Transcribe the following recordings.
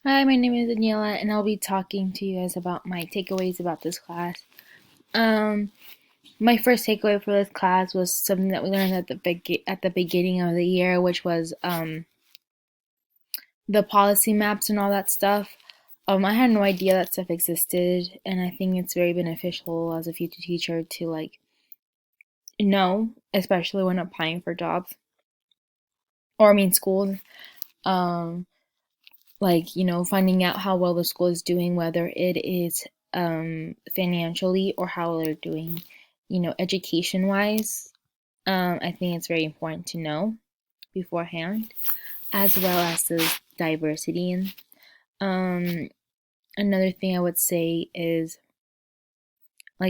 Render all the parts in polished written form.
Hi, my name is Daniela, and I'll be talking to you guys about my takeaways about this class. Um, my first takeaway for this class was something that we learned at the beginning of the year, which was the policy maps and all that stuff. I had no idea that stuff existed, and I think it's very beneficial as a future teacher to know, especially when applying for jobs or schools. Um, finding out how well the school is doing, whether it is financially or how they're doing, education wise. I think it's very important to know beforehand, as well as the diversity. And another thing I would say is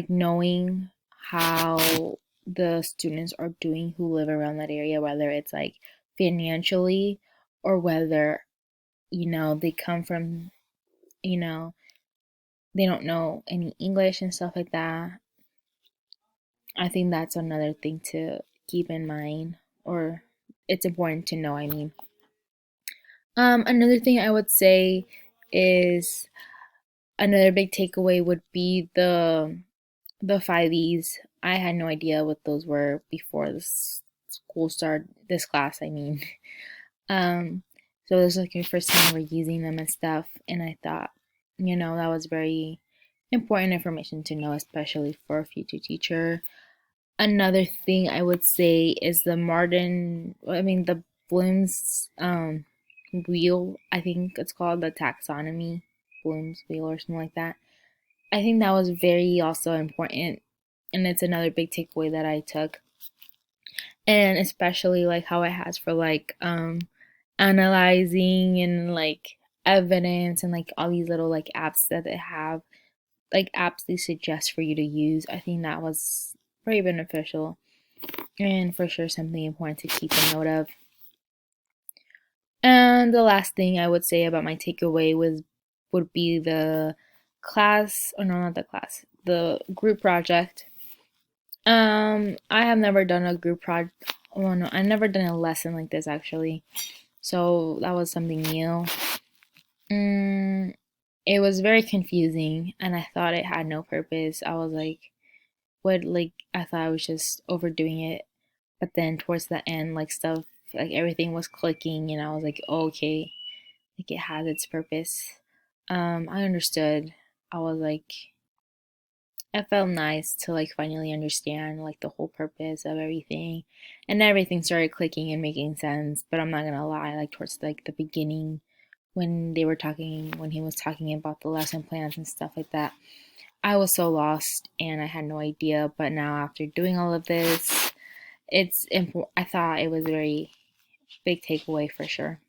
knowing how the students are doing who live around that area, whether it's financially or whether they come from you know they don't know any English and stuff like that. I think that's another thing to keep in mind, or it's important to know. Another thing I would say is another big takeaway would be the 5Es. I had no idea what those were before this school started. This class, I mean. Um, so this was like my first time we're using them and stuff, and I thought, that was very important information to know, especially for a future teacher. Another thing I would say is the Bloom's wheel. I think it's called the taxonomy, Bloom's wheel or something like that. I think that was very also important, and it's another big takeaway that I took, and especially how it has for analyzing and evidence and all these little apps that they have, apps they suggest for you to use. I think that was very beneficial and for sure something important to keep a note of. And the last thing I would say about my takeaway would be the class, or no, not the class, the group project. I have never done a group project. Oh no, I've never done a lesson like this actually. So that was something new. Mm, it was very confusing, and I thought it had no purpose. I was I thought I was just overdoing it. But then towards the end, stuff, everything was clicking, and I was like, oh, okay, it has its purpose. I understood. I was it felt nice to finally understand the whole purpose of everything, and everything started clicking and making sense. But I'm not gonna lie, towards the beginning, when he was talking about the lesson plans and stuff like that, I was so lost and I had no idea. But now after doing all of this, it's important. I thought it was a very big takeaway for sure.